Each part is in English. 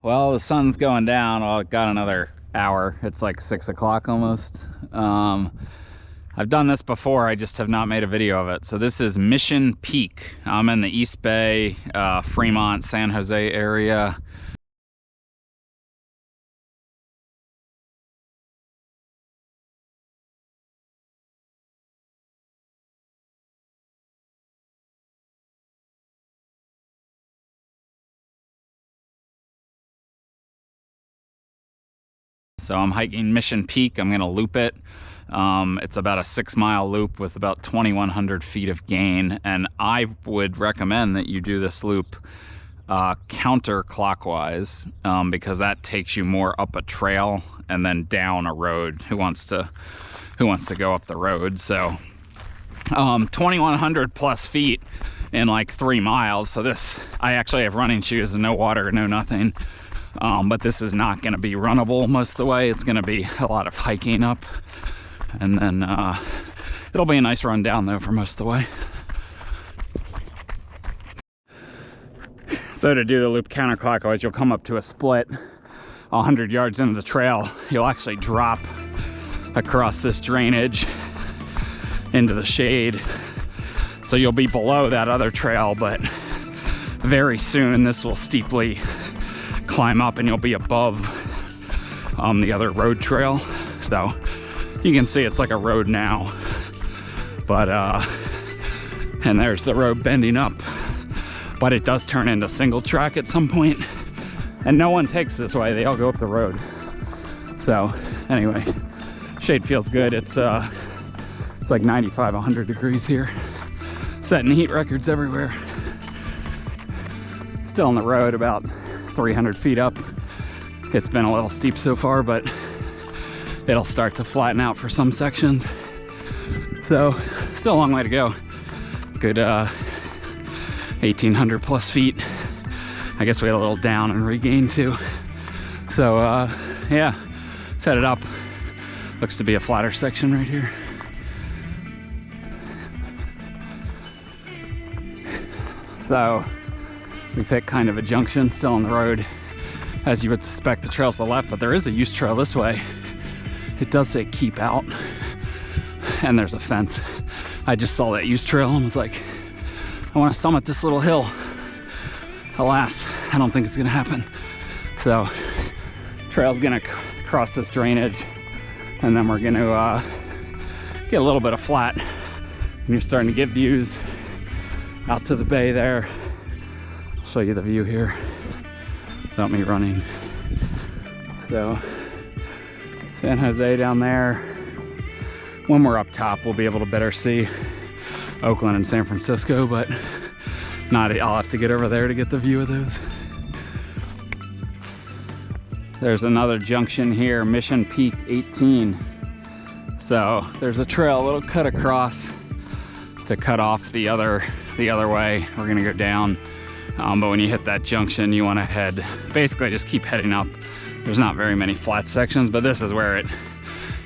Well, the sun's going down. Well, I've got another hour. It's like 6 o'clock almost. I've done this before, I just have not made a video of it. So this is Mission Peak. I'm in the East Bay, Fremont, San Jose area. So I'm hiking Mission Peak. I'm gonna loop it. It's about a 6-mile loop with about 2,100 feet of gain. And I would recommend that you do this loop counterclockwise because that takes you more up a trail and then down a road. Who wants to go up the road? So 2,100 plus feet in like 3 miles. So this, I actually have running shoes and no water, no nothing. But this is not going to be runnable most of the way. It's going to be a lot of hiking up, and then it'll be a nice run down though for most of the way. So to do the loop counterclockwise, you'll come up to a split 100 yards into the trail. You'll actually drop across this drainage into the shade. So you'll be below that other trail, but very soon this will steeply climb up and you'll be above the other road trail. So you can see it's like a road now, but and there's the road bending up, but it does turn into single track at some point, and no one takes this way. They all go up the road. So anyway, shade feels good. It's like 95, 100 degrees here, setting heat records everywhere. Still on the road, about 300 feet up. It's been a little steep so far, but it'll start to flatten out for some sections. So still a long way to go. Good 1,800 plus feet. I guess we had a little down and regain too. So yeah, set it up. Looks to be a flatter section right here. So we've hit kind of a junction, still on the road. As you would suspect, the trail's to the left, but there is a use trail this way. It does say keep out, and there's a fence. I just saw that use trail and was like, I want to summit this little hill. Alas, I don't think it's gonna happen. So trail's gonna cross this drainage, and then we're gonna get a little bit of flat, and you're starting to get views out to the bay there. I'll show you the view here without me running. So San Jose down there. When we're up top, we'll be able to better see Oakland and San Francisco, but not, I'll have to get over there to get the view of those. There's another junction here, Mission Peak 18. So there's a trail, a little cut across to cut off the other way. We're gonna go down, but when you hit that junction, you want to head, basically just keep heading up. There's not very many flat sections, but this is where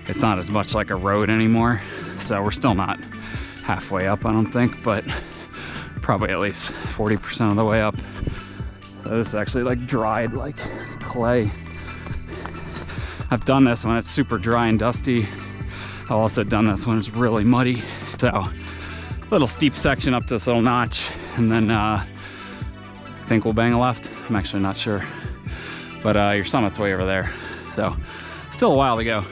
it's not as much like a road anymore. So we're still not halfway up, I don't think, but probably at least 40% of the way up. So this is actually like dried like clay. I've done this when it's super dry and dusty. I've also done this when it's really muddy. So little steep section up to this little notch, and then I think we'll bang a left. I'm actually not sure, but your summit's way over there. So still a while to go.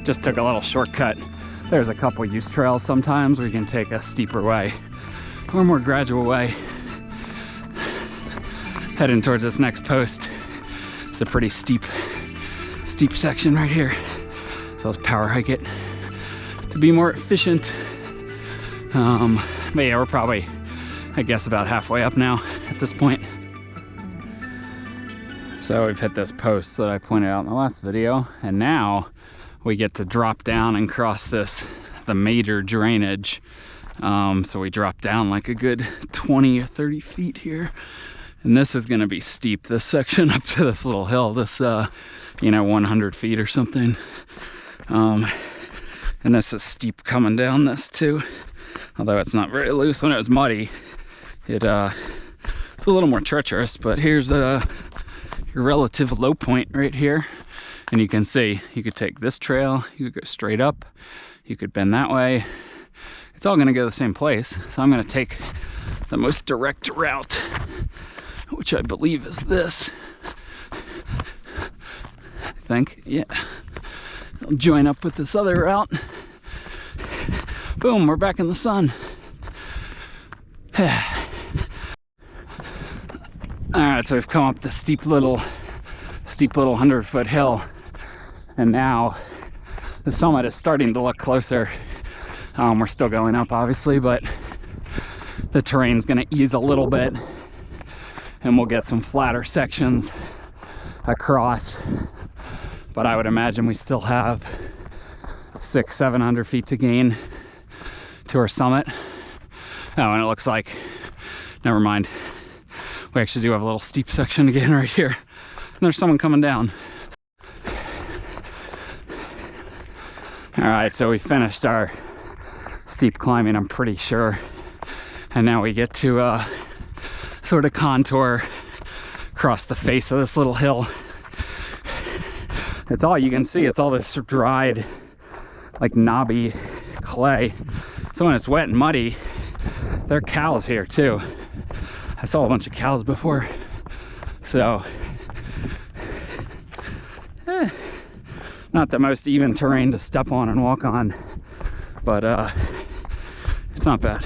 Just took a little shortcut. There's a couple use trails sometimes where you can take a steeper way or a more gradual way. Heading towards this next post. It's a pretty steep section right here. So let's power hike it to be more efficient. But yeah, we're probably, I guess, about halfway up now at this point. So we've hit this post that I pointed out in the last video, and now we get to drop down and cross the major drainage. So we drop down like a good 20 or 30 feet here. And this is gonna be steep, this section up to this little hill, this, 100 feet or something. And this is steep coming down this too. Although it's not very loose. When it was muddy, it's a little more treacherous, but here's your relative low point right here. And you can see, you could take this trail, you could go straight up, you could bend that way. It's all gonna go the same place. So I'm gonna take the most direct route, which I believe is this. I think, yeah. I'll join up with this other route. Boom, we're back in the sun. All right, so we've come up this steep little 100-foot hill, and now the summit is starting to look closer. We're still going up, obviously, but the terrain's gonna ease a little bit, and we'll get some flatter sections across. But I would imagine we still have 600-700 feet to gain to our summit. Oh, and it looks like, never mind. We actually do have a little steep section again right here. And there's someone coming down. All right, so we finished our steep climbing, I'm pretty sure. And now we get to sort of contour across the face of this little hill. It's all you can see. It's all this dried, like knobby clay. So when it's wet and muddy, there are cows here too. I saw a bunch of cows before. So, not the most even terrain to step on and walk on, but it's not bad.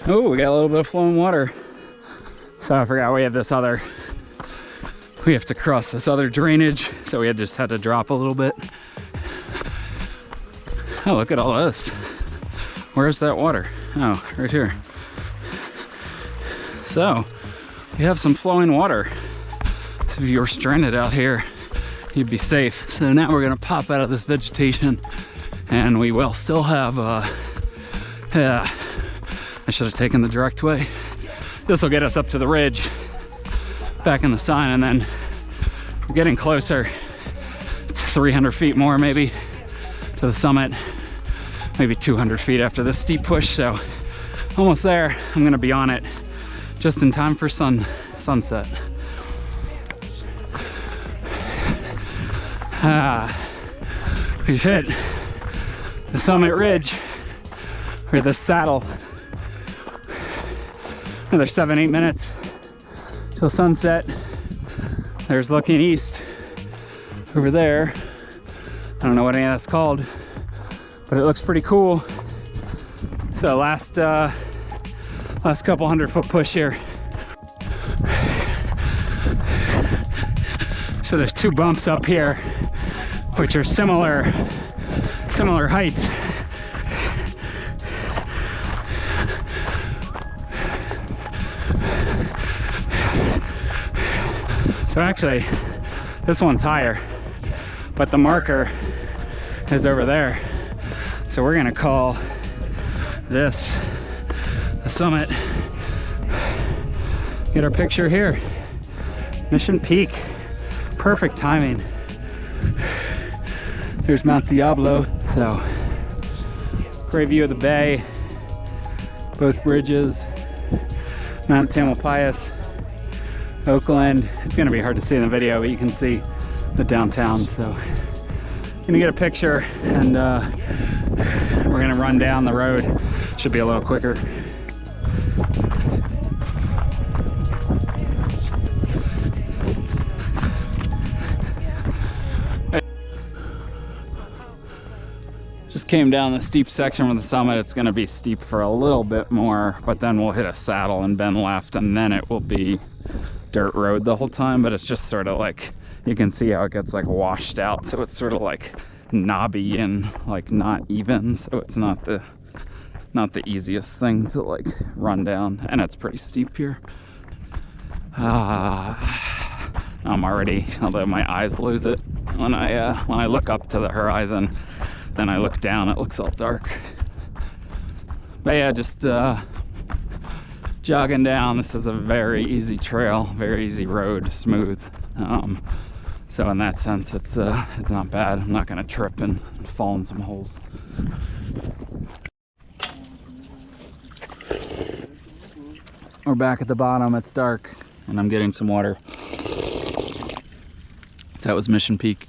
Oh, we got a little bit of flowing water. So I forgot we have to cross this other drainage, so we just had to drop a little bit. Oh, look at all this. Where's that water? Oh, right here. So, we have some flowing water. So if you were stranded out here, you'd be safe. So now we're gonna pop out of this vegetation, and we will still have, I should have taken the direct way. This will get us up to the ridge, back in the sun, and then we're getting closer. It's 300 feet more maybe to the summit, maybe 200 feet after this steep push, so almost there. I'm gonna be on it just in time for sunset. We've hit the summit ridge, or the saddle. Another 7-8 minutes till sunset. There's looking east over there. I don't know what any of that's called, but it looks pretty cool. So last couple 100-foot push here. So there's 2 bumps up here, which are similar heights. So actually, this one's higher, but the marker is over there. So we're gonna call this the summit. Get our picture here. Mission Peak. Perfect timing. Here's Mount Diablo. So, great view of the bay. Both bridges. Mount Tamalpais. Oakland. It's gonna be hard to see in the video, but you can see the downtown. So, gonna get a picture, and we're gonna run down the road. Should be a little quicker. Just came down the steep section from the summit. It's gonna be steep for a little bit more, but then we'll hit a saddle and bend left, and then it will be dirt road the whole time. But it's just sort of like, you can see how it gets like washed out, so it's sort of like knobby and like not even, so it's not the easiest thing to like run down, and it's pretty steep here. I'm already, although my eyes lose it when I look up to the horizon, then I look down, it looks all dark. But yeah, just jogging down. This is a very easy trail, very easy road, smooth. So in that sense, it's not bad. I'm not gonna trip and fall in some holes. We're back at the bottom. It's dark and I'm getting some water. So that was Mission Peak.